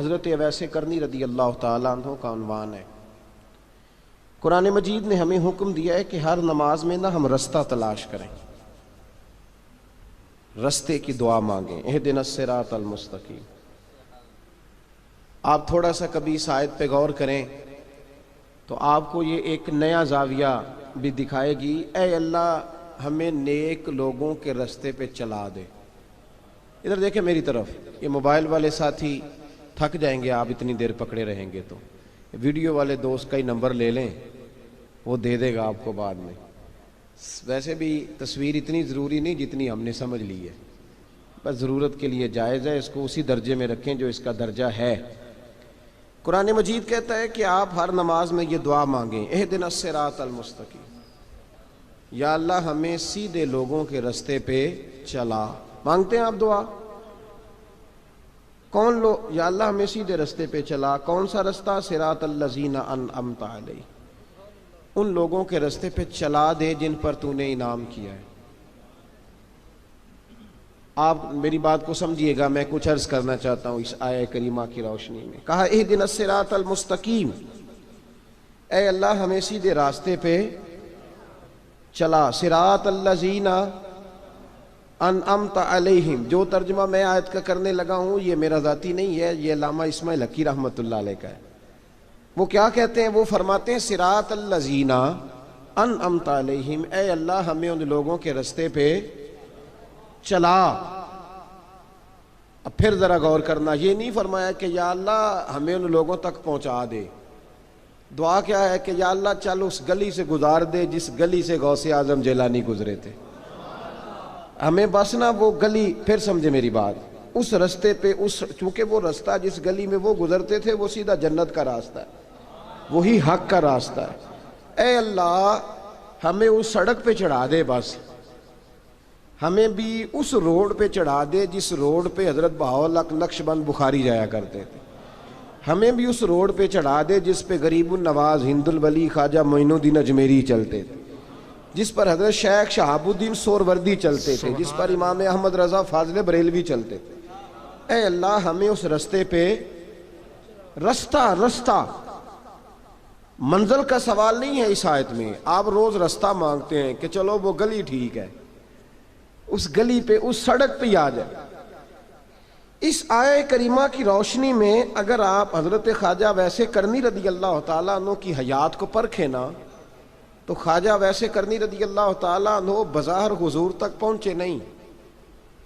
حضرت اویس کرنی رضی اللہ تعالیٰ عنہ کا عنوان ہے۔ قرآن مجید نے ہمیں حکم دیا ہے کہ ہر نماز میں ہم رستہ تلاش کریں، رستے کی دعا مانگیں، اہدنا الصراط المستقیم۔ آپ تھوڑا سا کبھی اس آیت پہ غور کریں تو آپ کو یہ ایک نیا زاویہ بھی دکھائے گی۔ اے اللہ ہمیں نیک لوگوں کے رستے پہ چلا دے۔ ادھر دیکھیں میری طرف، یہ موبائل والے ساتھی تھک جائیں گے آپ اتنی دیر پکڑے رہیں گے، تو ویڈیو والے دوست کا ہی نمبر لے لیں، وہ دے دے گا آپ کو بعد میں۔ ویسے بھی تصویر اتنی ضروری نہیں جتنی ہم نے سمجھ لی ہے، بس ضرورت کے لیے جائز ہے، اس کو اسی درجے میں رکھیں جو اس کا درجہ ہے۔ قرآن مجید کہتا ہے کہ آپ ہر نماز میں یہ دعا مانگیں، اہدنا الصراط المستقیم، یا اللہ ہمیں سیدھے لوگوں کے رستے پہ چلا۔ مانگتے ہیں آپ دعا؟ کون لوگ؟ یا اللہ ہمیں سیدھے رستے پہ چلا۔ کون سا رستہ؟ صراط الذین انعمت علیہم، ان لوگوں کے رستے پہ چلا دے جن پر تو نے انعام کیا ہے۔ آپ میری بات کو سمجھیے گا، میں کچھ عرض کرنا چاہتا ہوں اس آیہ کریمہ کی روشنی میں۔ کہا اہدنا الصراط المستقیم، اے اللہ ہمیں سیدھے راستے پہ چلا۔ صراط الذین انعمت علیہم، جو ترجمہ میں آیت کا کرنے لگا ہوں یہ میرا ذاتی نہیں ہے، یہ علامہ اسماعیل حقی رحمۃ اللہ علیہ کا ہے۔ وہ کیا کہتے ہیں؟ وہ فرماتے ہیں صراط الذین انعمت علیہم، اے اللہ ہمیں ان لوگوں کے رستے پہ چلا۔ اب پھر ذرا غور کرنا، یہ نہیں فرمایا کہ یا اللہ ہمیں ان لوگوں تک پہنچا دے۔ دعا کیا ہے کہ یا اللہ چل اس گلی سے گزار دے جس گلی سے غوث اعظم جیلانی گزرے تھے، ہمیں بس نا وہ گلی، پھر سمجھے میری بات، اس رستے پہ، اس چونکہ وہ رستہ جس گلی میں وہ گزرتے تھے وہ سیدھا جنت کا راستہ ہے، وہی حق کا راستہ ہے۔ اے اللہ ہمیں اس سڑک پہ چڑھا دے، بس ہمیں بھی اس روڈ پہ چڑھا دے جس روڈ پہ حضرت بہاؤالحق نقشبند بخاری جایا کرتے تھے، ہمیں بھی اس روڈ پہ چڑھا دے جس پہ غریب النواز ہند الولی خواجہ معین الدین اجمیری چلتے تھے، جس پر حضرت شیخ شہاب الدین سہروردی چلتے تھے، جس پر امام احمد رضا فاضل بریلوی چلتے تھے۔ اے اللہ ہمیں اس رستے پہ، رستہ منزل کا سوال نہیں ہے اس آیت میں۔ آپ روز رستہ مانگتے ہیں کہ چلو وہ گلی ٹھیک ہے، اس گلی پہ، اس سڑک پہ آ جائے۔ اس آیہ کریمہ کی روشنی میں اگر آپ حضرت خواجہ اویس کرنی رضی اللہ تعالیٰ عنہ کی حیات کو پرکھیں نا، تو خواجہ اویس کرنی رضی اللہ تعالیٰ عنہ بظاہر حضور تک پہنچے نہیں،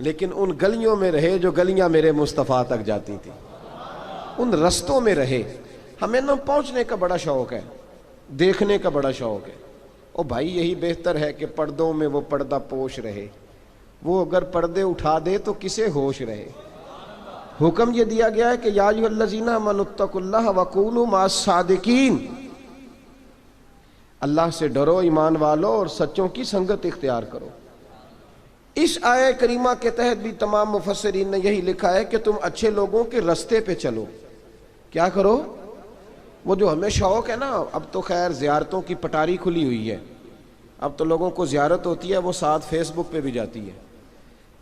لیکن ان گلیوں میں رہے جو گلیاں میرے مصطفیٰ تک جاتی تھیں، ان رستوں میں رہے۔ ہمیں نہ پہنچنے کا بڑا شوق ہے، دیکھنے کا بڑا شوق ہے۔ او بھائی یہی بہتر ہے کہ پردوں میں وہ پردہ پوش رہے، وہ اگر پردے اٹھا دے تو کسے ہوش رہے۔ حکم یہ دیا گیا ہے کہ یا ایھا الذین آمنوا اتقوا اللہ وکونوا مع الصادقین، اللہ سے ڈرو ایمان والو اور سچوں کی سنگت اختیار کرو۔ اس آیہ کریمہ کے تحت بھی تمام مفسرین نے یہی لکھا ہے کہ تم اچھے لوگوں کے رستے پہ چلو۔ کیا کرو؟ وہ جو ہمیں شوق ہے نا، اب تو خیر زیارتوں کی پٹاری کھلی ہوئی ہے، اب تو لوگوں کو زیارت ہوتی ہے وہ ساتھ فیس بک پہ بھی جاتی ہے،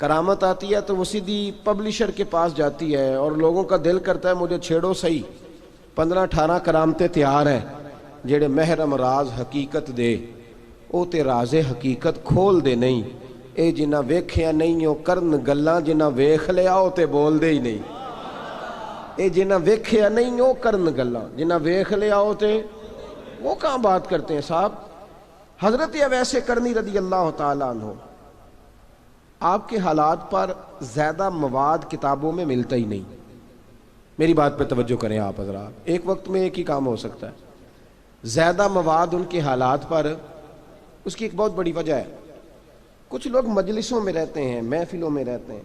کرامت آتی ہے تو وہ سیدھی پبلشر کے پاس جاتی ہے، اور لوگوں کا دل کرتا ہے مجھے چھیڑو صحیح، 15-18 کرامتیں تیار ہیں، جڑے محرم راز حقیقت دے او تے راز حقیقت کھول دے نہیں، اے جنہ ویکھیا نہیں او کرن گلاں، جنہ ویکھ لیا او تے بول دے ہی نہیں۔ اے جنہ ویکھیا نہیں او کرن گلاں، جنہ ویکھ لیا او تے، وہ کہاں بات کرتے ہیں صاحب۔ حضرت اویس کرنی رضی اللہ تعالیٰ عنہ، آپ کے حالات پر زیادہ مواد کتابوں میں ملتا ہی نہیں۔ میری بات پہ توجہ کریں آپ حضرات، ایک وقت میں ایک ہی کام ہو سکتا ہے۔ زیادہ مواد ان کے حالات پر، اس کی ایک بہت بڑی وجہ ہے۔ کچھ لوگ مجلسوں میں رہتے ہیں، محفلوں میں رہتے ہیں،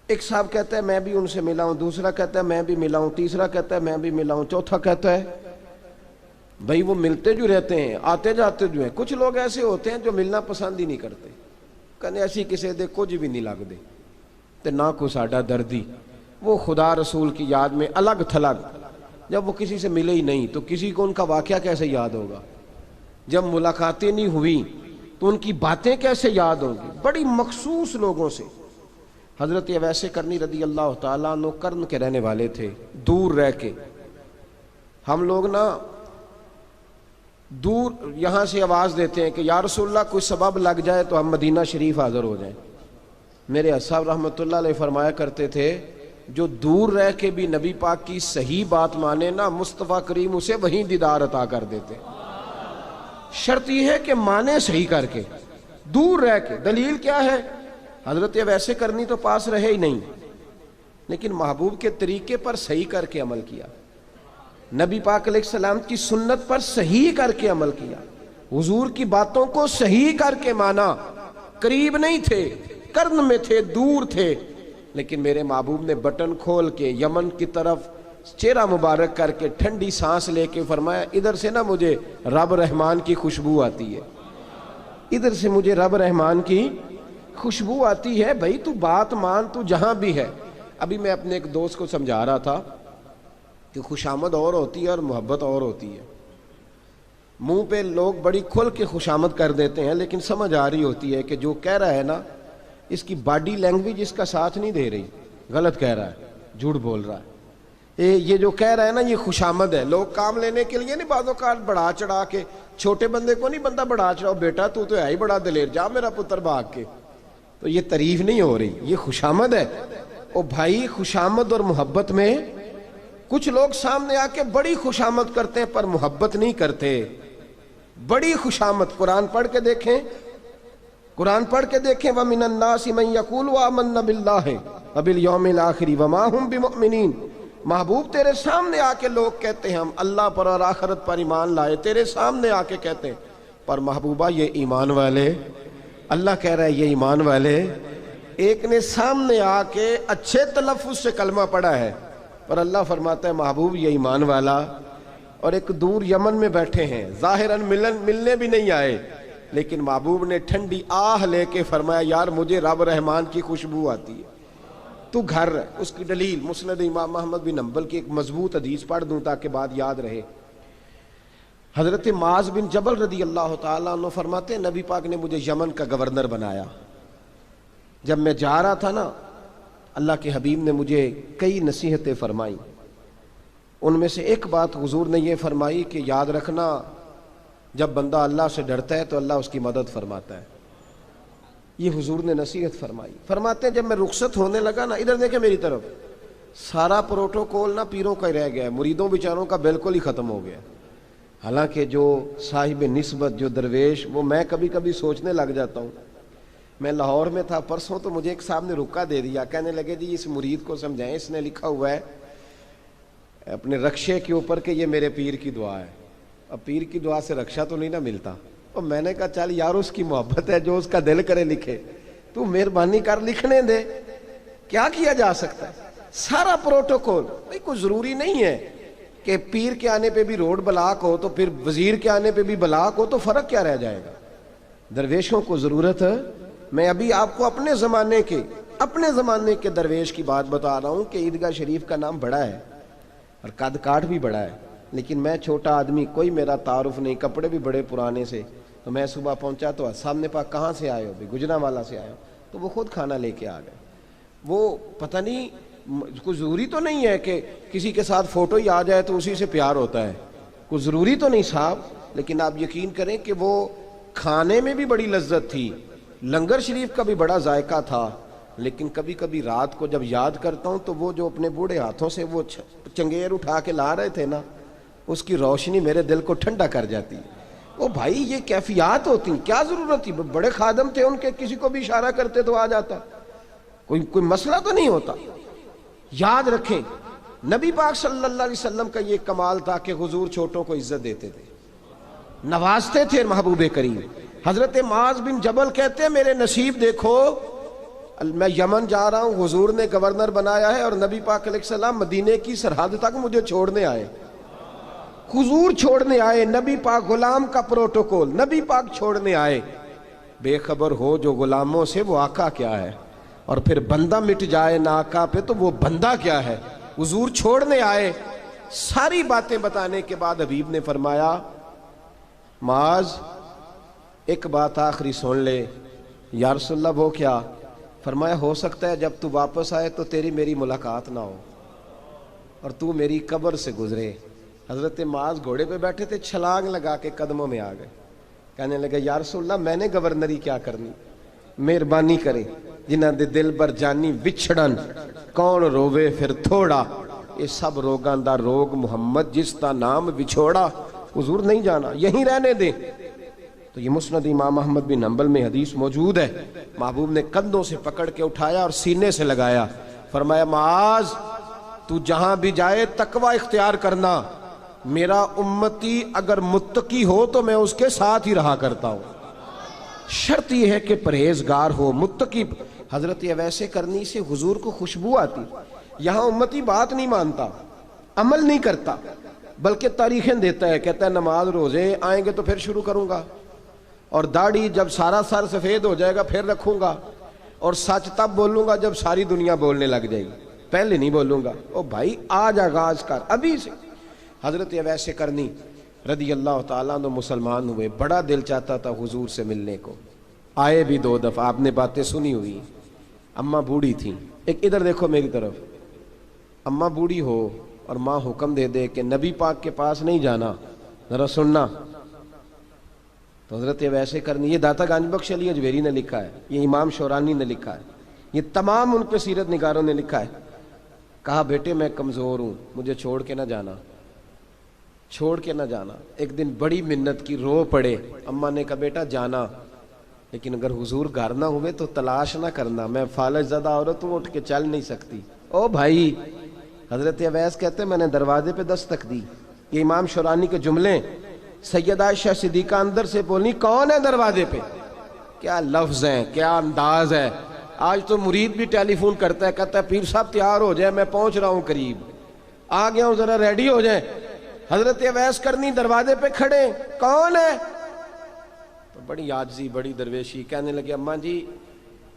ایک صاحب کہتا ہے میں بھی ان سے ملا ہوں، دوسرا کہتا ہے میں بھی ملا ہوں، تیسرا کہتا ہے میں بھی ملا ہوں، چوتھا کہتا ہے بھائی وہ ملتے جو رہتے ہیں، آتے جاتے جو ہیں۔ کچھ لوگ ایسے ہوتے ہیں جو ملنا پسند ہی نہیں کرتے، کہنے ایسی کسی دے کچھ بھی نہیں لگ دے تے نہ کو ساڈا دردی۔ وہ خدا رسول کی یاد میں الگ تھلگ، جب وہ کسی سے ملے ہی نہیں تو کسی کو ان کا واقعہ کیسے یاد ہوگا؟ جب ملاقاتیں نہیں ہوئی تو ان کی باتیں کیسے یاد ہوں گی؟ بڑی مخصوص لوگوں سے، حضرت اویس کرنی رضی اللہ تعالیٰ عنہ کرن کے رہنے والے تھے، دور رہ کے۔ ہم لوگ نا دور یہاں سے آواز دیتے ہیں کہ یا رسول اللہ کوئی سبب لگ جائے تو ہم مدینہ شریف حاضر ہو جائیں۔ میرے صاحب رحمۃ اللہ علیہ فرمایا کرتے تھے جو دور رہ کے بھی نبی پاک کی صحیح بات مانے نا، مصطفیٰ کریم اسے وہیں دیدار عطا کر دیتے۔ شرط یہ ہے کہ مانے صحیح کر کے، دور رہ کے۔ دلیل کیا ہے؟ حضرت ویسے کرنی تو پاس رہے ہی نہیں، لیکن محبوب کے طریقے پر صحیح کر کے عمل کیا، نبی پاک علیہ السلام کی سنت پر صحیح کر کے عمل کیا، حضور کی باتوں کو صحیح کر کے مانا۔ قریب نہیں تھے، کرن میں تھے، دور تھے، لیکن میرے محبوب نے بٹن کھول کے یمن کی طرف چہرہ مبارک کر کے ٹھنڈی سانس لے کے فرمایا ادھر سے نا مجھے رب رحمان کی خوشبو آتی ہے، ادھر سے مجھے رب رحمان کی خوشبو آتی ہے، بھائی تو بات مان، تو جہاں بھی ہے۔ ابھی میں اپنے ایک دوست کو سمجھا رہا تھا کہ خوشامد اور ہوتی ہے اور محبت اور ہوتی ہے۔ منہ پہ لوگ بڑی کھل کے خوشامد کر دیتے ہیں، لیکن سمجھ آ رہی ہوتی ہے کہ جو کہہ رہا ہے نا اس کی باڈی لینگویج اس کا ساتھ نہیں دے رہی، غلط کہہ رہا ہے، جھوٹ بول رہا ہے۔ یہ جو کہہ رہا ہے نا یہ خوشامد ہے۔ لوگ کام لینے کے لیے نہیں بعض اوقات بڑھا چڑھا کے، چھوٹے بندے کو نہیں بندہ بڑھا چڑھاؤ، بیٹا تو ہے ہی بڑا دلیر، جا میرا پتر بھاگ کے، تو یہ تعریف نہیں ہو رہی، یہ خوشامد ہے۔ او بھائی خوشامد اور محبت میں کچھ لوگ سامنے آ کے بڑی خوشامد کرتے ہیں پر محبت نہیں کرتے۔ بڑی خوشامد قرآن پڑھ کے دیکھیں، قرآن پڑھ کے دیکھیں وَمِنَ النَّاسِ مَن يَقُولُ آمَنَّا بِاللَّهِ وَبِالْيَوْمِ الْآخِرِ وَمَا هُمْ بِمُؤْمِنِينَ۔ محبوب تیرے سامنے آ کے لوگ کہتے ہیں ہم اللہ پر اور آخرت پر ایمان لائے، تیرے سامنے آ کے کہتے ہیں، پر محبوبہ یہ ایمان والے، اللہ کہہ رہا ہے یہ ایمان والے۔ ایک نے سامنے آ کے اچھے تلفظ سے کلمہ پڑھا ہے، پر اللہ فرماتا ہے محبوب یہ ایمان والا۔ اور ایک دور یمن میں بیٹھے ہیں، ظاہراً ملنے بھی نہیں آئے، لیکن محبوب نے ٹھنڈی آہ لے کے فرمایا یار مجھے رب رحمان کی خوشبو آتی ہے، تو گھر۔ اس کی دلیل مسند امام محمد بن حنبل کی ایک مضبوط حدیث پڑھ دوں تاکہ بات یاد رہے۔ حضرت معاذ بن جبل رضی اللہ تعالیٰ عنہ فرماتے ہیں نبی پاک نے مجھے یمن کا گورنر بنایا۔ جب میں جا رہا تھا نا اللہ کے حبیب نے مجھے کئی نصیحتیں فرمائیں، ان میں سے ایک بات حضور نے یہ فرمائی کہ یاد رکھنا جب بندہ اللہ سے ڈرتا ہے تو اللہ اس کی مدد فرماتا ہے۔ یہ حضور نے نصیحت فرمائی۔ فرماتے ہیں جب میں رخصت ہونے لگا نا، ادھر دیکھیں میری طرف، سارا پروٹوکول نا پیروں کا ہی رہ گیا ہے، مریدوں بیچاروں کا بالکل ہی ختم ہو گیا۔ حالانکہ جو صاحب نسبت، جو درویش، وہ میں کبھی کبھی سوچنے لگ جاتا ہوں۔ میں لاہور میں تھا پرسوں، تو مجھے ایک صاحب نے رکا دے دیا، کہنے لگے جی اس مرید کو سمجھائیں، اس نے لکھا ہوا ہے اپنے رکشے کے اوپر کہ یہ میرے پیر کی دعا ہے۔ اب پیر کی دعا سے رکشہ تو نہیں نہ ملتا۔ اور میں نے کہا چل یار اس کی محبت ہے، جو اس کا دل کرے لکھے، تو مہربانی کر لکھنے دے، کیا کیا جا سکتا ہے۔ سارا پروٹوکول، بھائی کوئی ضروری نہیں ہے کہ پیر کے آنے پہ بھی روڈ بلاک ہو تو پھر وزیر کے آنے پہ بھی بلاک ہو، تو فرق کیا رہ جائے گا۔ درویشوں کو ضرورت ہے۔ میں ابھی آپ کو اپنے زمانے کے درویش کی بات بتا رہا ہوں کہ عیدگاہ شریف کا نام بڑا ہے اور قد کاٹ بھی بڑا ہے، لیکن میں چھوٹا آدمی، کوئی میرا تعارف نہیں، کپڑے بھی بڑے پرانے سے، تو میں صبح پہنچا تو سامنے پاک کہاں سے آئے ہو؟ بھی گجرانوالہ سے آئے ہو، تو وہ خود کھانا لے کے آ گئے۔ وہ پتہ نہیں، کوئی ضروری تو نہیں ہے کہ کسی کے ساتھ فوٹو ہی آ جائے تو اسی سے پیار ہوتا ہے، کوئی ضروری تو نہیں صاحب، لیکن آپ یقین کریں کہ وہ کھانے میں بھی بڑی لذت تھی، لنگر شریف کا بھی بڑا ذائقہ تھا۔ لیکن کبھی کبھی رات کو جب یاد کرتا ہوں تو وہ جو اپنے بوڑھے ہاتھوں سے وہ چنگیر اٹھا کے لا رہے تھے نا، اس کی روشنی میرے دل کو ٹھنڈا کر جاتی۔ او بھائی یہ کیفیات ہوتی، کیا ضرورت تھی؟ بڑے خادم تھے ان کے، کسی کو بھی اشارہ کرتے تو آ جاتا، کوئی مسئلہ تو نہیں ہوتا۔ یاد رکھیں نبی پاک صلی اللہ علیہ وسلم کا یہ کمال تھا کہ حضور چھوٹوں کو عزت دیتے تھے، نوازتے تھے محبوب کریم۔ حضرت معاذ بن جبل کہتے ہیں میرے نصیب دیکھو، میں یمن جا رہا ہوں، حضور نے گورنر بنایا ہے اور نبی پاک علیہ السلام مدینے کی سرحد تک مجھے چھوڑنے آئے، حضور چھوڑنے آئے، نبی پاک غلام کا پروٹوکول، نبی پاک چھوڑنے آئے۔ بے خبر ہو جو غلاموں سے وہ آقا کیا ہے، اور پھر بندہ مٹ جائے نہ آقا پہ تو وہ بندہ کیا ہے۔ حضور چھوڑنے آئے، ساری باتیں بتانے کے بعد حبیب نے فرمایا معاذ ایک بات آخری سن لے۔ یا رسول اللہ وہ کیا؟ فرمایا ہو سکتا ہے جب تو واپس آئے تو تیری میری ملاقات نہ ہو اور تو میری قبر سے گزرے۔ حضرت معاذ گھوڑے پہ بیٹھے تھے، چھلانگ لگا کے قدموں میں آ گئے، کہنے لگے یا رسول اللہ میں نے گورنری کیا کرنی، مہربانی کرے جنہاں دے دل بر جانی وچھڑن کون رووے پھر تھوڑا، یہ سب روگاں دا روگ محمد جس دا نام وچھوڑا۔ حضور نہیں جانا، یہیں رہنے دے۔ تو یہ مسند امام احمد بن حنبل میں حدیث موجود ہے، محبوب نے کندھوں سے پکڑ کے اٹھایا اور سینے سے لگایا، فرمایا معاذ تو جہاں بھی جائے تقوی اختیار کرنا، میرا امتی اگر متقی ہو تو میں اس کے ساتھ ہی رہا کرتا ہوں، شرط یہ ہے کہ پرہیزگار ہو متقی۔ حضرت ویسے کرنی سے حضور کو خوشبو آتی، یہاں امتی بات نہیں مانتا، عمل نہیں کرتا، بلکہ تاریخیں دیتا ہے، کہتا ہے نماز روزے آئیں گے تو پھر شروع کروں گا، اور داڑھی جب سارا سر سفید ہو جائے گا پھر رکھوں گا، اور سچ تب بولوں گا جب ساری دنیا بولنے لگ جائے گی، پہلے نہیں بولوں گا۔ او بھائی آج آغاز کر ابھی سے۔ حضرت ویسے کرنی رضی اللہ تعالیٰ عنہ مسلمان ہوئے، بڑا دل چاہتا تھا حضور سے ملنے کو، آئے بھی 2 دفعہ، آپ نے باتیں سنی ہوئی۔ اماں بوڑھی تھیں، ایک ادھر دیکھو میری طرف، اماں بوڑھی ہو اور ماں حکم دے دے کہ نبی پاک کے پاس نہیں جانا، ذرا سننا، تو حضرت ویسے کرنی، یہ داتا گنج بخش علی اجویری نے لکھا ہے، یہ امام شورانی نے لکھا ہے، یہ تمام ان پہ سیرت نگاروں نے لکھا ہے، کہا بیٹے میں کمزور ہوں، مجھے چھوڑ کے نہ جانا، چھوڑ کے نہ جانا۔ ایک دن بڑی منت کی، رو پڑے، اماں نے کہا بیٹا جانا، لیکن اگر حضور گھر نہ ہوئے تو تلاش نہ کرنا، میں فالج زدہ عورت ہوں، اٹھ کے چل نہیں سکتی۔ او بھائی، حضرت اویس کہتے ہیں میں نے دروازے پہ دستک دی، یہ امام شورانی کے جملے، سیدہ عائشہ صدیقہ اندر سے بولنی کون ہے دروازے پہ؟ کیا لفظ ہیں، کیا انداز ہے۔ آج تو مرید بھی ٹیلی فون کرتا ہے، کہتا ہے پیر صاحب تیار ہو جائے، میں پہنچ رہا ہوں، قریب آ گیا ہوں، ذرا ریڈی ہو جائیں۔ حضرت اویس کرنی دروازے پہ کھڑے، کون ہے؟ تو بڑی عاجزی، بڑی درویشی، کہنے لگے اماں جی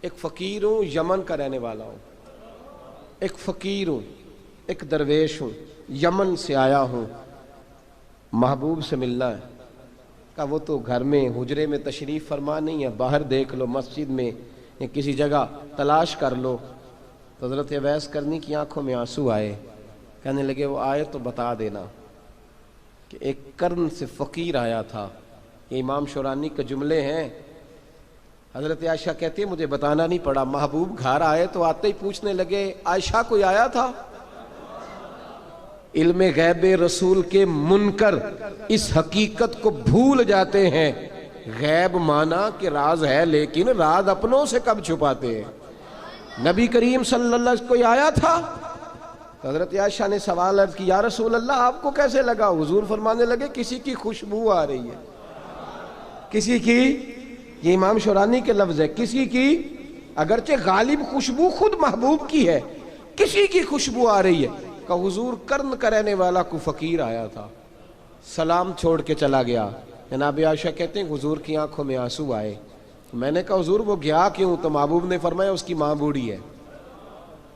ایک فقیر ہوں، یمن کا رہنے والا ہوں، ایک فقیر ہوں، ایک درویش ہوں، یمن سے آیا ہوں، محبوب سے ملنا ہے۔ کہا وہ تو گھر میں حجرے میں تشریف فرما نہیں ہے، باہر دیکھ لو، مسجد میں یا کسی جگہ تلاش کر لو۔ تو حضرت اویس کرنی کی آنکھوں میں آنسو آئے، کہنے لگے وہ آئے تو بتا دینا کہ ایک قرن سے فقیر آیا تھا، یہ امام شورانی کے جملے ہیں۔ حضرت عائشہ کہتی ہے مجھے بتانا نہیں پڑا، محبوب گھر آئے تو آتے ہی پوچھنے لگے عائشہ کوئی آیا تھا؟ علم غیب رسول کے منکر اس حقیقت کو بھول جاتے ہیں، غیب مانا کہ راز ہے لیکن راز اپنوں سے کب چھپاتے ہیں۔ نبی کریم صلی اللہ علیہ وسلم کوئی آیا تھا؟ حضرت عائشہ نے سوال عرض کی یا رسول اللہ آپ کو کیسے لگا؟ حضور فرمانے لگے کسی کی خوشبو آ رہی ہے، کسی کی، یہ امام شورانی کے لفظ ہے، کسی کی، اگرچہ غالب خوشبو خود محبوب کی ہے، کسی کی خوشبو آ رہی ہے۔ کہ حضور قرن کا رہنے والا کو فقیر آیا تھا، سلام چھوڑ کے چلا گیا۔ جناب عائشہ کہتے ہیں حضور کی آنکھوں میں آنسو آئے، میں نے کہا حضور وہ گیا کیوں؟ تو محبوب نے فرمایا اس کی ماں بوڑھی ہے،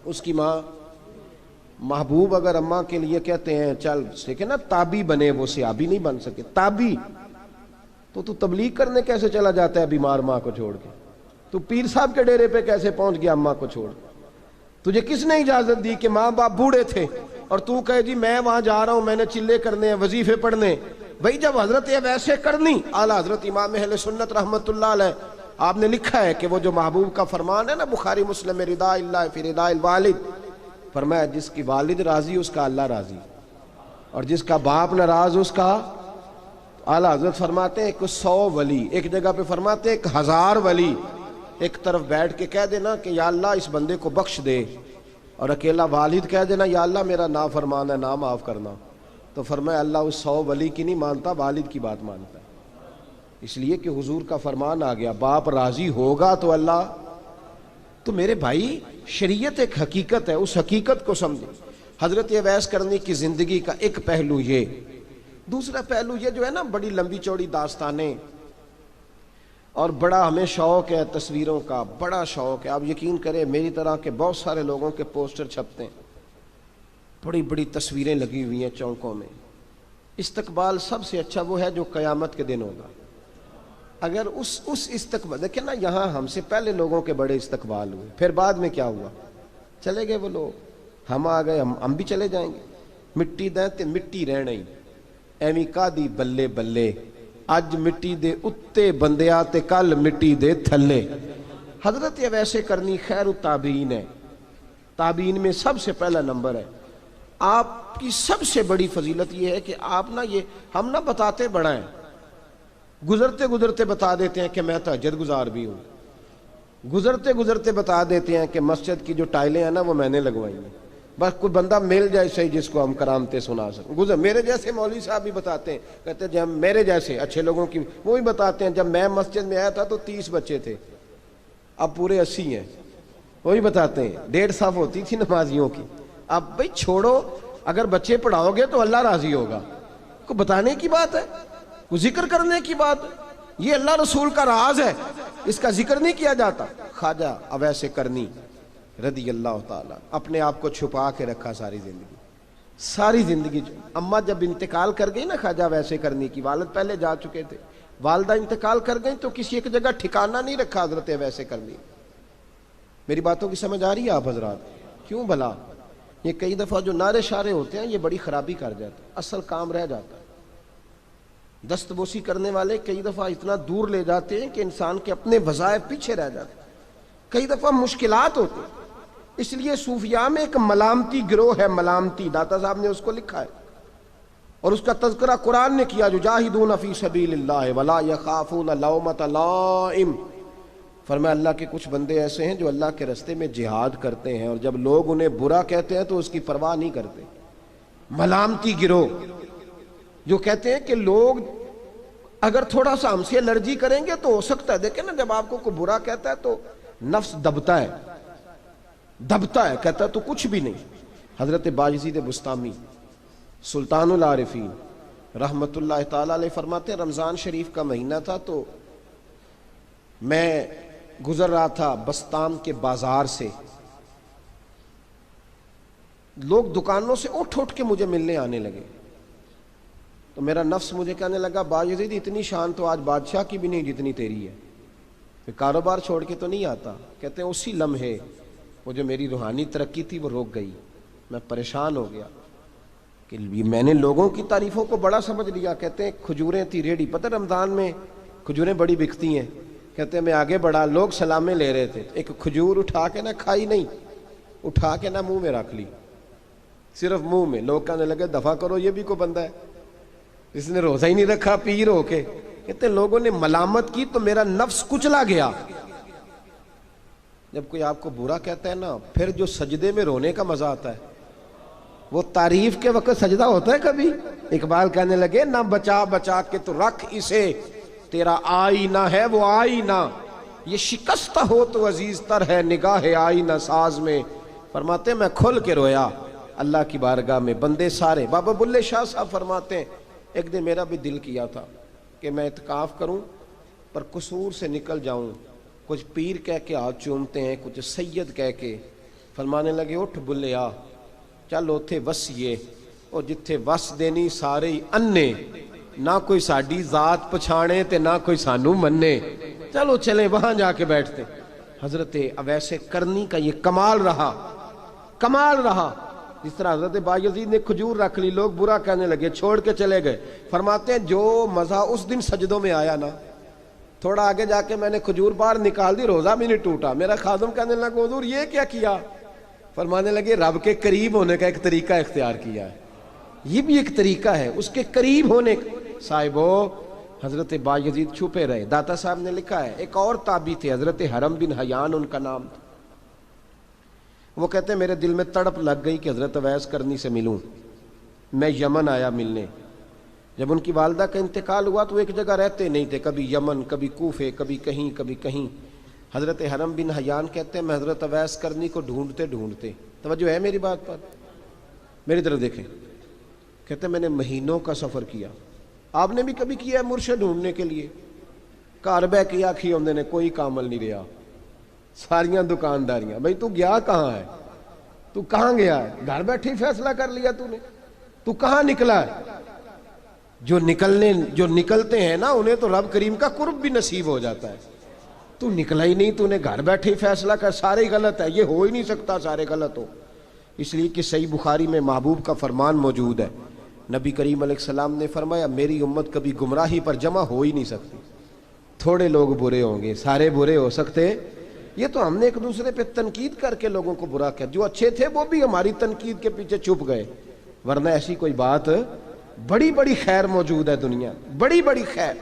اس کی ماں۔ محبوب اگر اماں کے لیے کہتے ہیں چل دیکھیں نا تابی بنے، وہ صحابی نہیں بن سکے، تابی، تو تبلیغ کرنے کیسے چلا جاتا ہے بیمار ماں کو چھوڑ کے؟ تو پیر صاحب کے ڈیرے پہ کیسے پہنچ گیا اماں کو چھوڑ؟ تجھے کس نے اجازت دی کہ ماں باپ بوڑھے تھے اور تو کہے جی میں وہاں جا رہا ہوں، میں نے چلے کرنے ہیں، وظیفے پڑھنے؟ بھئی جب حضرت ویسے کرنی، اعلیٰ حضرت امام اہل سنت رحمت اللہ علیہ، آپ نے لکھا ہے کہ وہ جو محبوب کا فرمان ہے نا بخاری مسلم میں، رضا اللہ فی رضا الوالد، فرمایا جس کی والد راضی اس کا اللہ راضی، اور جس کا باپ ناراض اس کا، اعلیٰ حضرت فرماتے ہیں ایک 100 ولی، ایک جگہ پہ فرماتے ہیں 1000 ولی ایک طرف بیٹھ کے کہہ دینا کہ یا اللہ اس بندے کو بخش دے، اور اکیلا والد کہہ دینا یا اللہ میرا نافرمان ہے نہ معاف کرنا، تو فرمایا اللہ اس 100 ولی کی نہیں مانتا، والد کی بات مانتا ہے۔ اس لیے کہ حضور کا فرمان آ گیا باپ راضی ہوگا تو اللہ۔ تو میرے بھائی شریعت ایک حقیقت ہے، اس حقیقت کو سمجھیں۔ حضرت اویس کرنی کی زندگی کا ایک پہلو یہ، دوسرا پہلو یہ جو ہے نا بڑی لمبی چوڑی داستانیں، اور بڑا ہمیں شوق ہے تصویروں کا، بڑا شوق ہے، آپ یقین کریں میری طرح کے بہت سارے لوگوں کے پوسٹر چھپتے ہیں، بڑی بڑی تصویریں لگی ہوئی ہیں چوکوں میں۔ استقبال سب سے اچھا وہ ہے جو قیامت کے دن ہوگا، اگر اس استقبال دیکھیں نا، یہاں ہم سے پہلے لوگوں کے بڑے استقبال ہوئے، پھر بعد میں کیا ہوا؟ چلے گئے وہ لوگ، ہم آ گئے، ہم بھی چلے جائیں گے۔ مٹی دیں تے مٹی رہنا ہی، ایویں کا دی بلے بلے، اج مٹی دے اتے بندیا تے کل مٹی دے تھلے۔ حضرت ویسے کرنی خیر التابعین ہے، تابعین میں سب سے پہلا نمبر ہے۔ آپ کی سب سے بڑی فضیلت یہ ہے کہ آپ نا، یہ ہم نا بتاتے بڑا ہیں، گزرتے گزرتے بتا دیتے ہیں کہ میں تہجد گزار بھی ہوں، گزرتے گزرتے بتا دیتے ہیں کہ مسجد کی جو ٹائلیں ہیں نا وہ میں نے لگوائی ہیں، بس کوئی بندہ مل جائے صحیح جس کو ہم کرامتیں سنا سکیں۔ میرے جیسے مولوی صاحب بھی بتاتے ہیں، کہتے ہیں جب میرے جیسے اچھے لوگوں کی، وہ بھی بتاتے ہیں جب میں مسجد میں آیا تھا تو 30 بچے تھے، اب پورے 80 ہیں، وہی بتاتے ہیں 1.5 صف ہوتی تھی نمازیوں کی۔ اب بھائی چھوڑو، اگر بچے پڑھاؤ گے تو اللہ راضی ہوگا، کو بتانے کی بات ہے، کو ذکر کرنے کی بات ہے، یہ اللہ رسول کا راز ہے، اس کا ذکر نہیں کیا جاتا۔ خواجہ اویس کرنی رضی اللہ تعالیٰ اپنے آپ کو چھپا کے رکھا ساری زندگی۔ اماں جب انتقال کر گئی نا خواجہ اویس کرنی کی، والد پہلے جا چکے تھے، والدہ انتقال کر گئی تو کسی ایک جگہ ٹھکانہ نہیں رکھا حضرت اویس کرنی۔ میری باتوں کی سمجھ آ رہی ہے آپ حضرات؟ کیوں بھلا یہ کئی دفعہ جو نعرے شارے ہوتے ہیں یہ بڑی خرابی کر جاتے ہیں، اصل کام رہ جاتا ہے۔ دست بوسی کرنے والے کئی دفعہ اتنا دور لے جاتے ہیں کہ انسان کے اپنے وظائف پیچھے رہ جاتے ہیں، کئی دفعہ مشکلات ہوتی ہیں۔ اس لیے صوفیاء میں ایک ملامتی گروہ ہے، ملامتی، داتا صاحب نے اس کو لکھا ہے اور اس کا تذکرہ قرآن نے کیا، جو جاہدون فی سبیل اللہ ولا یخافون لومۃ لائم۔ فرمایا اللہ کے کچھ بندے ایسے ہیں جو اللہ کے راستے میں جہاد کرتے ہیں اور جب لوگ انہیں برا کہتے ہیں تو اس کی پرواہ نہیں کرتے۔ ملامتی گروہ جو کہتے ہیں کہ لوگ اگر تھوڑا سا ہم سے الرجی کریں گے تو ہو سکتا ہے، دیکھیں نا جب آپ کو کوئی برا کہتا ہے تو نفس دبتا ہے، کہتا ہے تو کچھ بھی نہیں۔ حضرت باجزید بستامی سلطان العارفین رحمت اللہ تعالی علیہ فرماتے ہیں رمضان شریف کا مہینہ تھا تو میں گزر رہا تھا بستام کے بازار سے، لوگ دکانوں سے اٹھ کے مجھے ملنے آنے لگے، تو میرا نفس مجھے کہنے لگا باجزید اتنی شان تو آج بادشاہ کی بھی نہیں جتنی تیری ہے، پھر کاروبار چھوڑ کے تو نہیں آتا۔ کہتے ہیں اسی لمحے وہ جو میری روحانی ترقی تھی وہ رک گئی، میں پریشان ہو گیا کہ میں نے لوگوں کی تعریفوں کو بڑا سمجھ لیا۔ کہتے ہیں کھجوریں تھی ریڈی، پتہ رمضان میں کھجوریں بڑی بکتی ہیں، کہتے ہیں میں آگے بڑھا، لوگ سلامیں لے رہے تھے، ایک کھجور اٹھا کے نہ کھائی نہیں، اٹھا کے نہ منہ میں رکھ لی، صرف منہ میں۔ لوگ کہنے لگے دفع کرو، یہ بھی کوئی بندہ ہے جس نے روزہ ہی نہیں رکھا پیر ہو کے۔ کہتے ہیں لوگوں نے ملامت کی تو میرا نفس کچلا گیا۔ جب کوئی آپ کو برا کہتا ہے نا، پھر جو سجدے میں رونے کا مزہ آتا ہے، وہ تعریف کے وقت سجدہ ہوتا ہے کبھی؟ اقبال کہنے لگے نہ بچا بچا کے تو رکھ اسے، تیرا آئینہ ہے وہ آئینہ، یہ شکستہ ہو تو عزیز تر ہے نگاہ آئینہ ساز میں۔ فرماتے ہیں میں کھل کے رویا اللہ کی بارگاہ میں، بندے سارے۔ بابا بلے شاہ صاحب فرماتے ہیں ایک دن میرا بھی دل کیا تھا کہ میں اعتکاف کروں پر قصور سے نکل جاؤں، کچھ پیر کہہ کے ہاتھ چومتے ہیں، کچھ سید کہہ کے۔ فرمانے لگے اٹھ بلے آ، چل اوتھے وسیے، اور جتھے وس دینی سارے ہی انے، نہ کوئی ساڈی ذات پچھانے تے نہ کوئی سانو مننے، چلو چلیں وہاں جا کے بیٹھتے۔ حضرت اویس کرنی کا یہ کمال رہا، جس طرح حضرت بایزید نے کھجور رکھ لی، لوگ برا کہنے لگے، چھوڑ کے چلے گئے۔ فرماتے ہیں جو مزہ اس دن سجدوں میں آیا نا، تھوڑا آگے جا کے میں نے کھجور باہر نکال دی، روزہ بھی نہیں ٹوٹا۔ میرا خادم کہنے لگا حضور یہ کیا کیا؟ فرمانے لگے رب کے قریب ہونے کا ایک طریقہ اختیار کیا ہے، یہ بھی ایک طریقہ ہے اس کے قریب ہونے کا۔ صاحبو حضرت بایزید چھپے رہے۔ داتا صاحب نے لکھا ہے ایک اور تابعی تھے حضرت حرم بن حیان ان کا نام تھا، وہ کہتے ہیں میرے دل میں تڑپ لگ گئی کہ حضرت اویس کرنی سے ملوں۔ میں یمن آیا ملنے، جب ان کی والدہ کا انتقال ہوا تو ایک جگہ رہتے نہیں تھے، کبھی یمن، کبھی کوفے، کبھی کہیں۔ حضرت حرم بن حیان کہتے ہیں میں حضرت اویس کرنی کو ڈھونڈتے، توجہ ہے میری بات پر، میری طرف دیکھیں، کہتے ہیں میں نے مہینوں کا سفر کیا۔ آپ نے بھی کبھی کیا ہے مرشد ڈھونڈنے کے لیے؟ گھر بہ کے آکھی ہوندے نے کوئی کامل نہیں رہا، ساریاں دکانداریاں۔ بھئی تو گیا کہاں ہے؟ تو کہاں گیا ہے؟ گھر بیٹھے ہی فیصلہ کر لیا تو نے، تو کہاں نکلا ہے؟ جو نکلتے ہیں نا انہیں تو رب کریم کا قرب بھی نصیب ہو جاتا ہے. تو نکلا ہی نہیں, تو نے گھر بیٹھے ہی فیصلہ کر سارے غلط ہے, یہ ہو ہی نہیں سکتا سارے غلط ہو. اس لیے کہ صحیح بخاری میں محبوب کا فرمان موجود ہے, نبی کریم علیہ السلام نے فرمایا میری امت کبھی گمراہی پر جمع ہو ہی نہیں سکتی. تھوڑے لوگ برے ہوں گے, سارے برے ہو سکتے. یہ تو ہم نے ایک دوسرے پہ تنقید کر کے لوگوں کو برا کیا, جو اچھے تھے وہ بھی ہماری تنقید کے پیچھے چھپ گئے, ورنہ ایسی کوئی بات, بڑی بڑی خیر موجود ہے دنیا, بڑی بڑی خیر.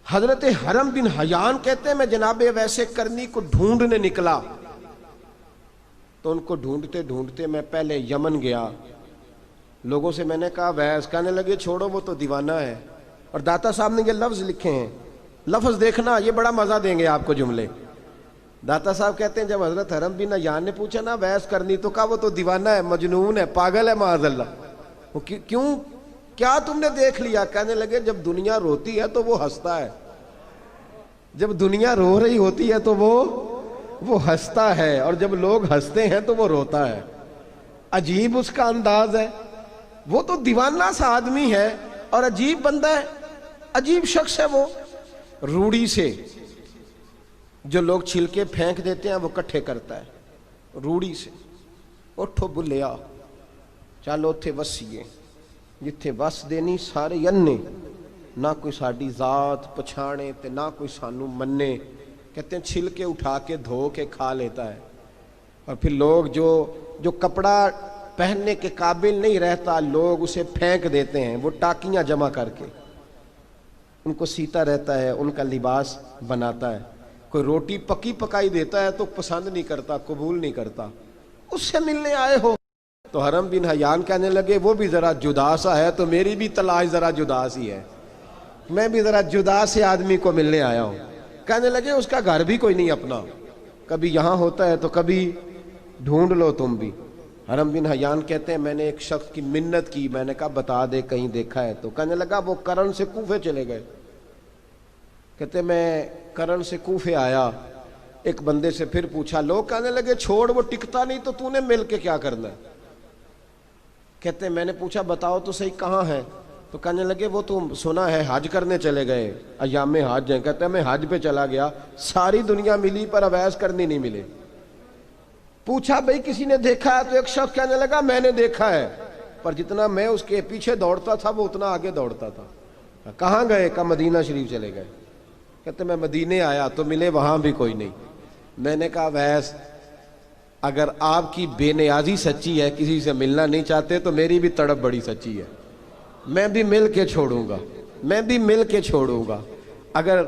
حضرت حرم بن حیان کہتے ہیں میں جناب ویسے کرنی کو ڈھونڈنے نکلا, تو ان کو ڈھونڈتے ڈھونڈتے میں پہلے یمن گیا. لوگوں سے میں نے کہا ویس, کہنے لگے چھوڑو وہ تو دیوانہ ہے. اور داتا صاحب نے یہ لفظ لکھے ہیں, لفظ دیکھنا یہ بڑا مزہ دیں گے آپ کو جملے. داتا صاحب کہتے ہیں جب حضرت حرم بن حیان نے پوچھا نا ویس کرنی, تو کہا وہ تو دیوانہ ہے, مجنون ہے, پاگل ہے معاذ اللہ. وہ کیوں, کیا تم نے دیکھ لیا؟ کہنے لگے جب دنیا روتی ہے تو وہ ہنستا ہے, جب دنیا رو رہی ہوتی ہے تو وہ ہنستا ہے, اور جب لوگ ہنستے ہیں تو وہ روتا ہے. عجیب اس کا انداز ہے. وہ تو دیوانہ سا آدمی ہے اور عجیب بندہ ہے, عجیب شخص ہے. وہ روڑی سے جو لوگ چھلکے پھینک دیتے ہیں وہ کٹھے کرتا ہے, روڑی سے. اٹھو بلیا چلو تھے وسیے جتھے وس دینی سارے ینے, نہ کوئی ساڈی ذات پچھانے تے نہ کوئی سانو منے. کہتے ہیں چھلکے اٹھا کے دھو کے کھا لیتا ہے, اور پھر لوگ جو کپڑا پہننے کے قابل نہیں رہتا لوگ اسے پھینک دیتے ہیں, وہ ٹاکیاں جمع کر کے ان کو سیتا رہتا ہے, ان کا لباس بناتا ہے. کوئی روٹی پکی پکائی دیتا ہے تو پسند نہیں کرتا, قبول نہیں کرتا. اس سے ملنے آئے ہو. تو حرم بن حیان کہنے لگے وہ بھی ذرا جدا سا ہے تو میری بھی تلاش ذرا جدا سی ہے, میں بھی ذرا جدا سے آدمی کو ملنے آیا ہوں. کہنے لگے اس کا گھر بھی کوئی نہیں اپنا, کبھی یہاں ہوتا ہے تو کبھی ڈھونڈ لو تم بھی. حرم بن حیان کہتے ہیں میں نے ایک شخص کی منت کی, میں نے کہا بتا دے کہیں دیکھا ہے تو. کہنے لگا وہ کرن سے کوفے چلے گئے. کہتے میں کرن سے کوفے آیا, ایک بندے سے پھر پوچھا, لوگ کہنے لگے چھوڑ وہ ٹکتا نہیں تو نے مل کے کیا کرنا ہے. کہتے میں نے پوچھا بتاؤ تو صحیح کہاں ہے, تو کہنے لگے وہ تو سنا ہے حج کرنے چلے گئے, ایام حج ہیں. کہتے ہیں میں حج پہ چلا گیا, ساری دنیا ملی پر اویس کرنی نہیں ملے. پوچھا بھئی کسی نے دیکھا ہے, تو ایک شخص کہنے لگا میں نے دیکھا ہے, پر جتنا میں اس کے پیچھے دوڑتا تھا وہ اتنا آگے دوڑتا تھا. کہاں گئے؟ کہ مدینہ شریف چلے گئے. کہتے میں مدینے آیا تو ملے وہاں بھی کوئی نہیں. میں نے کہا ویس اگر آپ کی بے نیازی سچی ہے, کسی سے ملنا نہیں چاہتے, تو میری بھی تڑپ بڑی سچی ہے, میں بھی مل کے چھوڑوں گا, میں بھی مل کے چھوڑوں گا. اگر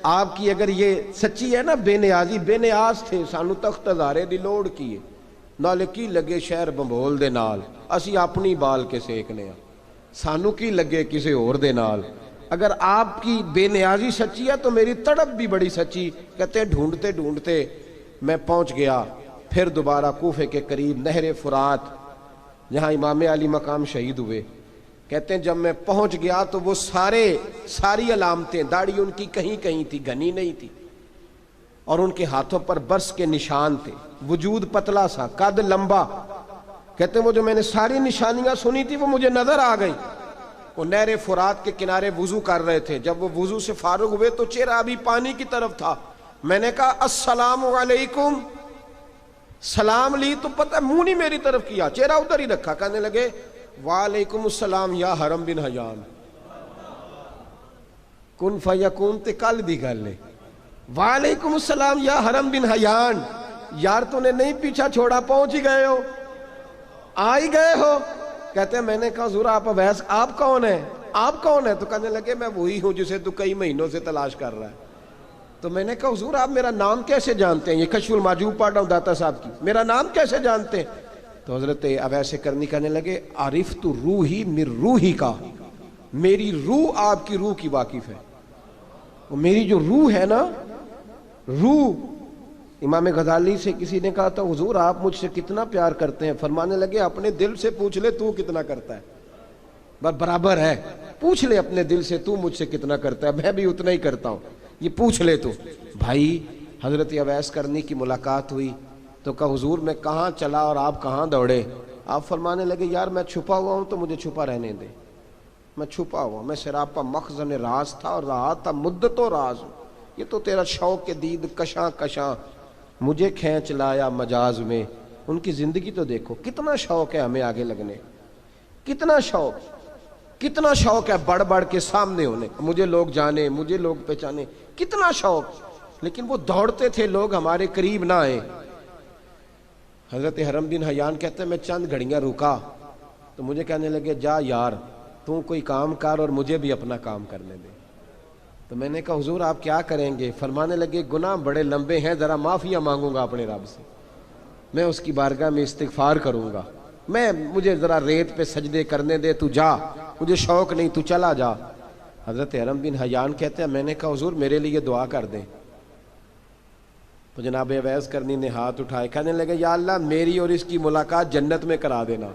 آپ کی اگر یہ سچی ہے نا بے نیازی, بے نیاز تھے, سانو تخت ہزارے دی لوڑ کیے, نالے کی لگے شہر بمبول دے نال, اسی اپنی بال کے سیکنے, سانو کی لگے کسی اور دے نال. اگر آپ کی بے نیازی سچی ہے تو میری تڑپ بھی بڑی سچی. کہتے ہیں ڈھونڈتے ڈھونڈتے میں پہنچ گیا پھر دوبارہ کوفے کے قریب نہر فرات, جہاں امام علی مقام شہید ہوئے. کہتے ہیں جب میں پہنچ گیا تو وہ ساری علامتیں, داڑھی ان کی کہیں کہیں تھی, گھنی نہیں تھی, اور ان کے ہاتھوں پر برس کے نشان تھے, وجود پتلا سا, قد لمبا. کہتے ہیں وہ جو میں نے ساری نشانیاں سنی تھی وہ مجھے نظر آ گئی. وہ نہر فرات کے کنارے وضو کر رہے تھے, جب وہ وضو سے فارغ ہوئے تو چہرہ ابھی پانی کی طرف تھا. میں نے کہا السلام علیکم, سلام لی تو پتہ منہ نہیں میری طرف کیا, چہرہ ادھر ہی رکھا. کہنے لگے وعلیکم السلام یا حرم بن حیان. کن فیکون تے کل دی گل ہے. وعلیکم السلام یا حرم بن حیان, یار تو نے نہیں پیچھا چھوڑا, پہنچ ہی گئے ہو, آ ہی گئے ہو. کہتے ہیں میں نے کہا حضور آپ ویس آپ کون ہیں, آپ کون ہیں؟ تو کہنے لگے میں وہی ہوں جسے تو کئی مہینوں سے تلاش کر رہا ہے. تو میں نے کہا حضور آپ میرا نام کیسے جانتے ہیں؟ یہ کشف المحجوب پڑھ رہا ہوں داتا صاحب کی, میرا نام کیسے جانتے ہیں؟ تو حضرت اویس کرنی کہنے لگے عرفت روحی من روحی کا, میری روح آپ کی روح کی واقف ہے. وہ میری جو روح ہے نا, روح. امام غزالی سے کسی نے کہا تھا حضور آپ مجھ سے کتنا پیار کرتے ہیں؟ فرمانے لگے اپنے دل سے پوچھ لے تو کتنا کرتا ہے, برابر ہے. پوچھ لے اپنے دل سے تو مجھ سے کتنا کرتا ہے, میں بھی اتنا ہی کرتا ہوں, یہ پوچھ لے تو. بھائی حضرت اویس کرنی کی ملاقات ہوئی تو کہا حضور میں کہاں چلا اور آپ کہاں دوڑے؟ آپ فرمانے لگے یار میں چھپا ہوا ہوں تو مجھے چھپا رہنے دے, میں چھپا ہوا، میں سراپا مخزن راز تھا اور رہا تھا مدتوں راز ہوں۔ یہ تو تیرا شوق کے دید کشاں کشاں مجھے کھینچ لایا مجاز میں۔ ان کی زندگی تو دیکھو، کتنا شوق ہے ہمیں آگے لگنے، کتنا شوق ہے بڑھ بڑھ کے سامنے ہونے، مجھے لوگ جانے، مجھے لوگ پہچانے، کتنا شوق، لیکن وہ دوڑتے تھے لوگ ہمارے قریب نہ آئے۔ حضرت حرم بن حیان کہتے ہیں میں چند گھڑیاں رکا تو مجھے کہنے لگے جا یار تو کوئی کام کر اور مجھے بھی اپنا کام کرنے دے۔ تو میں نے کہا حضور آپ کیا کریں گے؟ فرمانے لگے گناہ بڑے لمبے ہیں، ذرا معافیاں مانگوں گا اپنے رب سے، میں اس کی بارگاہ میں استغفار کروں گا، مجھے ذرا ریت پہ سجدے کرنے دے، تو جا، مجھے شوق نہیں، تو چلا جا۔ حضرت حرم بن حیان کہتے ہیں میں نے کہا حضور میرے لیے دعا کر دیں۔ تو جناب اویس کرنی نے ہاتھ اٹھائے، کہنے لگے یا اللہ میری اور اس کی ملاقات جنت میں کرا دینا،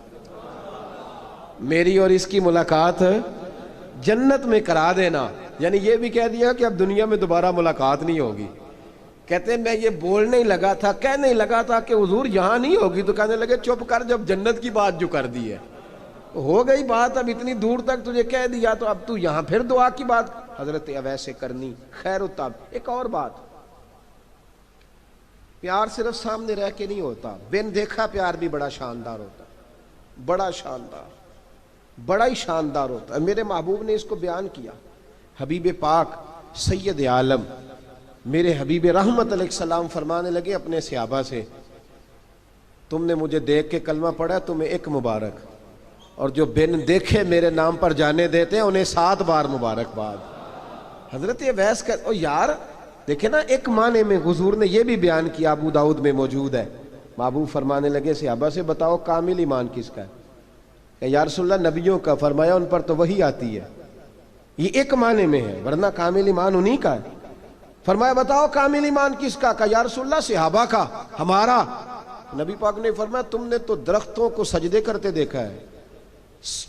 میری اور اس کی ملاقات جنت میں کرا دینا۔ یعنی یہ بھی کہہ دیا کہ اب دنیا میں دوبارہ ملاقات نہیں ہوگی۔ کہتے ہیں میں یہ بولنے ہی لگا تھا، کہنے ہی لگا تھا کہ حضور یہاں نہیں ہوگی، تو کہنے لگے چپ کر، جب جنت کی بات جو کر دی ہے ہو گئی بات، اب اتنی دور تک تجھے کہہ دیا تو اب تو یہاں پھر دعا کی بات۔ حضرت اویس کرنی خیر التاب۔ ایک اور بات، پیار صرف سامنے رہ کے نہیں ہوتا، بن دیکھا پیار بھی بڑا شاندار ہوتا، بڑا شاندار، بڑا ہی شاندار ہوتا ہے۔ میرے محبوب نے اس کو بیان کیا، حبیب پاک سید عالم میرے حبیب رحمت علیہ السلام فرمانے لگے اپنے صحابہ سے تم نے مجھے دیکھ کے کلمہ پڑھا، تمہیں ایک مبارک، اور جو بن دیکھے میرے نام پر جانے دیتے ہیں انہیں 7 بار مبارکباد۔ حضرت اویس کا او یار دیکھیں نا، ایک معنی میں حضور نے یہ بھی بیان کیا، ابو داؤد میں موجود ہے۔ محبوب فرمانے لگے صحابہ سے بتاؤ کامل ایمان کس کا ہے؟ کہ یا رسول اللہ نبیوں کا۔ فرمایا ان پر تو وہی آتی ہے، یہ ایک معنی میں ہے، ورنہ کامل ایمان انہی کا ہے۔ فرمایا بتاؤ کامل ایمان کس کا؟ کہ یا رسول اللہ صحابہ کا، ہمارا۔ نبی پاک نے فرمایا تم نے تو درختوں کو سجدے کرتے دیکھا ہے،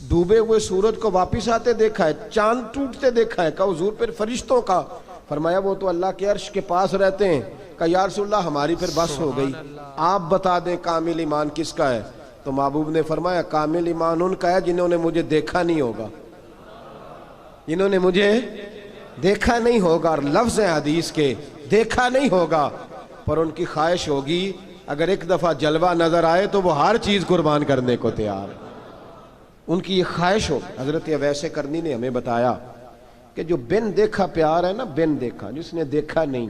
ڈوبے ہوئے سورج کو واپس آتے دیکھا ہے، چاند ٹوٹتے دیکھا ہے۔ کہ حضور پھر فرشتوں کا؟ فرمایا وہ تو اللہ کے عرش کے پاس رہتے ہیں۔ کہ یا رسول اللہ ہماری پھر بس ہو گئی، آپ بتا دیں کامل ایمان کس کا ہے؟ تو محبوب نے فرمایا کامل ایمان ان کا ہے جنہوں نے مجھے دیکھا نہیں ہوگا، جنہوں نے مجھے دیکھا نہیں ہوگا، اور لفظ ہیں حدیث کے دیکھا نہیں ہوگا، پر ان کی خواہش ہوگی اگر ایک دفعہ جلوہ نظر آئے تو وہ ہر چیز قربان کرنے کو تیار، ان کی یہ خواہش ہو۔ حضرت اویس کرنی نے ہمیں بتایا کہ جو بن دیکھا پیار ہے نا، بن دیکھا، جس نے دیکھا نہیں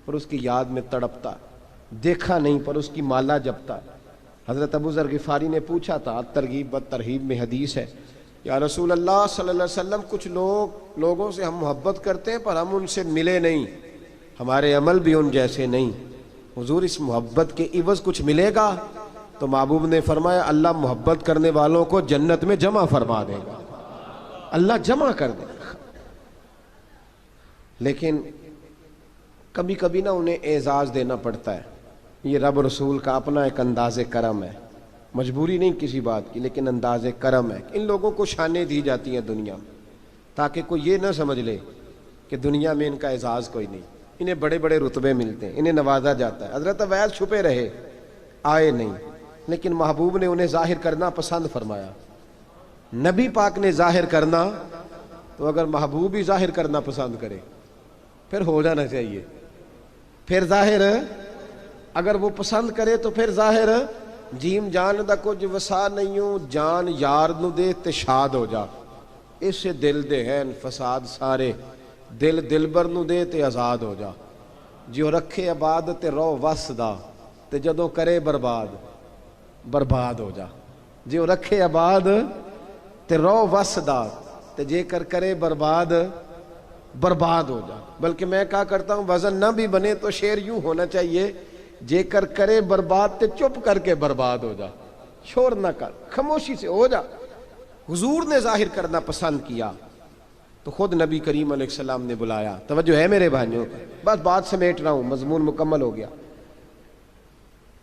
پر اس کی یاد میں تڑپتا، دیکھا نہیں پر اس کی مالا جپتا۔ حضرت ابو ذر غفاری نے پوچھا تھا، ترغیب و ترہیب میں حدیث ہے، یا رسول اللہ صلی اللہ علیہ وسلم کچھ لوگوں سے ہم محبت کرتے ہیں پر ہم ان سے ملے نہیں، ہمارے عمل بھی ان جیسے نہیں، حضور اس محبت کے عوض کچھ ملے گا؟ تو محبوب نے فرمایا اللہ محبت کرنے والوں کو جنت میں جمع فرما دے گا، اللہ جمع کر دے گا، لیکن کبھی کبھی نہ انہیں اعزاز دینا پڑتا ہے۔ یہ رب رسول کا اپنا ایک انداز کرم ہے، مجبوری نہیں کسی بات کی، لیکن انداز کرم ہے۔ ان لوگوں کو شانیں دی جاتی ہیں دنیا میں تاکہ کوئی یہ نہ سمجھ لے کہ دنیا میں ان کا اعزاز کوئی نہیں، انہیں بڑے بڑے رتبے ملتے ہیں، انہیں نوازا جاتا ہے۔ حضرت اویس چھپے رہے، آئے نہیں، لیکن محبوب نے انہیں ظاہر کرنا پسند فرمایا۔ نبی پاک نے ظاہر کرنا، تو اگر محبوب ہی ظاہر کرنا پسند کرے پھر ہو جانا چاہیے، پھر ظاہر اگر وہ پسند کرے تو پھر ظاہر جیم جان دا کچھ وسا نہیں جان یار نو دے تے شاد ہو جا، اس دل دے ہیں فساد سارے، دل دلبر نو دے تے آزاد ہو جا، جو رکھے آباد تے رو وس دا تے جدوں کرے برباد برباد ہو جا، جو رکھے آباد تے رو وس دا تے جے کر کرے برباد برباد ہو جا۔ بلکہ میں کہا کرتا ہوں وزن نہ بھی بنے تو شعر یوں ہونا چاہیے، جے کر کرے برباد تے چپ کر کے برباد ہو جا، شور نہ کر، خاموشی سے ہو جا۔ حضور نے ظاہر کرنا پسند کیا تو خود نبی کریم علیہ السلام نے بلایا۔ توجہ ہے میرے بھائیوں، بس بات سمیٹ رہا ہوں، مضمون مکمل ہو گیا۔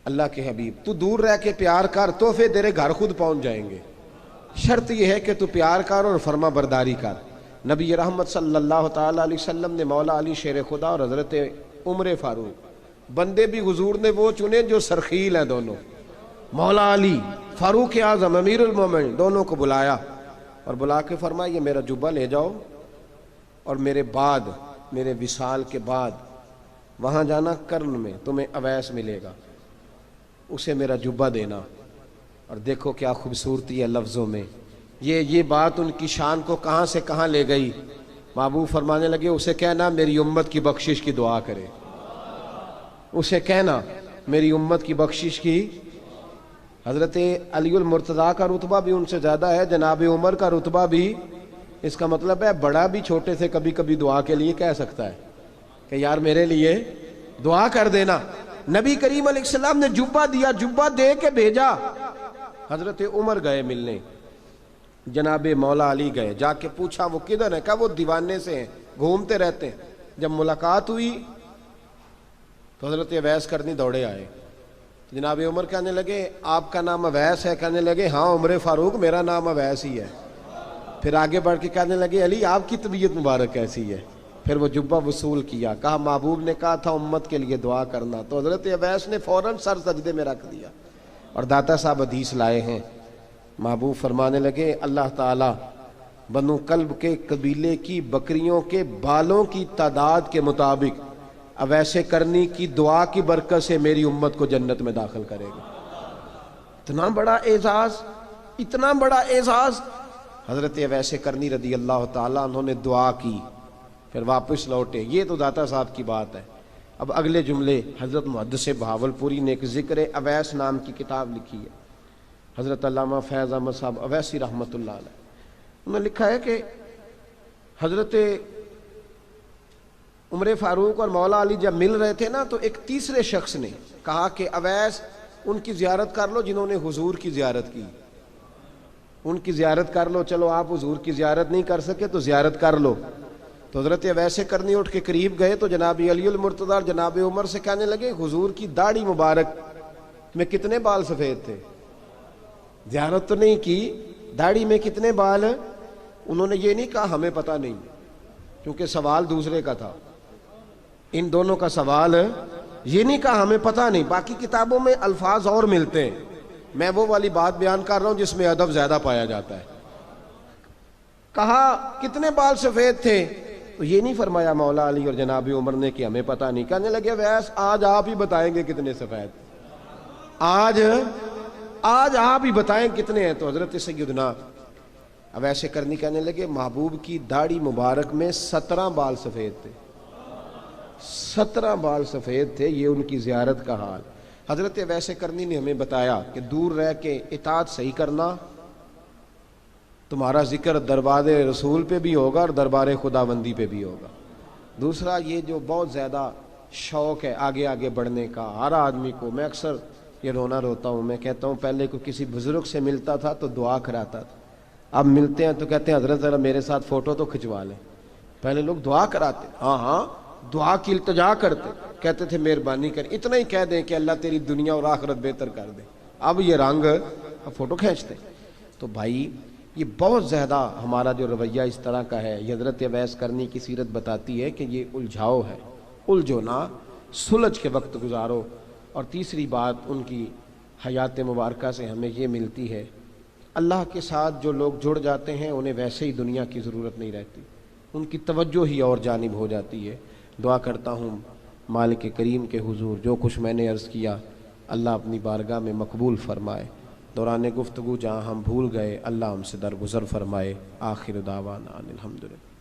اللہ کے حبیب تو دور رہ کے پیار کر، تحفے تیرے گھر خود پہنچ جائیں گے، شرط یہ ہے کہ تو پیار کر اور فرما برداری کر۔ نبی رحمت صلی اللہ تعالی علیہ وسلم نے مولا علی شیر خدا اور حضرت عمر فاروق، بندے بھی حضور نے وہ چنے جو سرخیل ہیں دونوں، مولا علی فاروق اعظم امیر المومنین، دونوں کو بلایا۔ اور بلا کے فرمایا یہ میرا جبہ لے جاؤ اور میرے بعد، میرے وصال کے بعد وہاں جانا کرن میں، تمہیں اویس ملے گا، اسے میرا جبہ دینا۔ اور دیکھو کیا خوبصورتی ہے لفظوں میں، یہ بات ان کی شان کو کہاں سے کہاں لے گئی۔ محبوب فرمانے لگے اسے کہنا میری امت کی بخشش کی دعا کرے، اسے کہنا میری امت کی بخشش کی۔ حضرت علی المرتضیٰ کا رتبہ بھی ان سے زیادہ ہے، جناب عمر کا رتبہ بھی، اس کا مطلب ہے بڑا بھی چھوٹے سے کبھی کبھی دعا کے لیے کہہ سکتا ہے کہ یار میرے لیے دعا کر دینا۔ نبی کریم علیہ السلام نے جبہ دیا، جبہ دے کے بھیجا۔ حضرت عمر گئے ملنے، جناب مولا علی گئے، جا کے پوچھا وہ کدھر ہے، کہا وہ دیوانے سے ہیں، گھومتے رہتے ہیں۔ جب ملاقات ہوئی تو حضرت اویس کرنی دوڑے آئے، جناب عمر کہنے لگے آپ کا نام اویس ہے؟ کہنے لگے ہاں عمر فاروق میرا نام اویس ہی ہے۔ پھر آگے بڑھ کے کہنے لگے علی آپ کی طبیعت مبارک کیسی ہے؟ پھر وہ جبہ وصول کیا، کہا محبوب نے کہا تھا امت کے لیے دعا کرنا، تو حضرت اویس نے فوراً سر سجدے میں رکھ دیا۔ اور داتا صاحب حدیث لائے ہیں، محبوب فرمانے لگے اللہ تعالیٰ بنو کلب کے قبیلے کی بکریوں کے بالوں کی تعداد کے مطابق اویس کرنی کی دعا کی برکت سے میری امت کو جنت میں داخل کرے گا۔ اتنا بڑا اعزاز، اتنا بڑا اعزاز۔ حضرت اویس کرنی رضی اللہ تعالیٰ انہوں نے دعا کی، پھر واپس لوٹے۔ یہ تو داتا صاحب کی بات ہے۔ اب اگلے جملے حضرت محدث بہاولپوری نے ایک ذکر اویس نام کی کتاب لکھی ہے، حضرت علامہ فیض احمد صاحب اویسی رحمۃ اللہ علیہ، انہوں نے لکھا ہے کہ حضرت عمر فاروق اور مولا علی جب مل رہے تھے نا تو ایک تیسرے شخص نے کہا کہ اویس ان کی زیارت کر لو جنہوں نے حضور کی زیارت کی، ان کی زیارت کر لو، چلو آپ حضور کی زیارت نہیں کر سکے تو زیارت کر لو۔ تو حضرت اویس کرنی اٹھ کے قریب گئے تو جناب علی المرتضیٰ اور جناب عمر سے کہنے لگے حضور کی داڑھی مبارک میں کتنے بال سفید تھے؟ زیارت تو نہیں کی، داڑھی میں کتنے بال؟ انہوں نے یہ نہیں کہا ہمیں پتہ نہیں، کیونکہ سوال دوسرے کا تھا، ان دونوں کا سوال یہ نہیں کہا ہمیں پتہ نہیں۔ باقی کتابوں میں الفاظ اور ملتے ہیں، میں وہ والی بات بیان کر رہا ہوں جس میں ادب زیادہ پایا جاتا ہے۔ کہا کتنے بال سفید تھے؟ تو یہ نہیں فرمایا مولا علی اور جناب عمر نے کہ ہمیں پتہ نہیں، کہنے لگے ویس آج آپ ہی بتائیں گے کتنے سفید، آج آپ ہی بتائیں کتنے ہیں۔ تو حضرت سیدنا اویس کرنی کہنے لگے محبوب کی داڑھی مبارک میں 17 بال سفید تھے، 17 بال سفید تھے، یہ ان کی زیارت کا حال۔ حضرت اویس کرنی نے ہمیں بتایا کہ دور رہ کے اطاعت صحیح کرنا، تمہارا ذکر دربار رسول پہ بھی ہوگا اور دربار خداوندی پہ بھی ہوگا۔ دوسرا یہ جو بہت زیادہ شوق ہے آگے آگے بڑھنے کا ہر آدمی کو، میں اکثر یہ روتا ہوں، میں کہتا ہوں پہلے کوئی کسی بزرگ سے ملتا تھا تو دعا کراتا تھا، اب ملتے ہیں تو کہتے ہیں حضرت ذرا میرے ساتھ فوٹو تو کھنچوا لیں۔ پہلے لوگ دعا کراتے، ہاں دعا کی التجا کرتے، کہتے تھے مہربانی کر، اتنا ہی کہہ دیں کہ اللہ تیری دنیا اور آخرت بہتر کر دے، اب یہ رنگ اب فوٹو کھینچتے۔ تو بھائی یہ بہت زیادہ ہمارا جو رویہ اس طرح کا ہے، یہ حضرت اویس کرنی کی سیرت بتاتی ہے کہ یہ الجھاؤ ہے، الجھو نہ، سلجھ کے وقت گزارو۔ اور تیسری بات ان کی حیات مبارکہ سے ہمیں یہ ملتی ہے، اللہ کے ساتھ جو لوگ جڑ جاتے ہیں انہیں ویسے ہی دنیا کی ضرورت نہیں رہتی، ان کی توجہ ہی اور جانب ہو جاتی ہے۔ دعا کرتا ہوں مالک کریم کے حضور جو کچھ میں نے عرض کیا اللہ اپنی بارگاہ میں مقبول فرمائے، دوران گفتگو جہاں ہم بھول گئے اللہ ہم سے درگزر فرمائے۔ آخر دعوانا الحمدللہ۔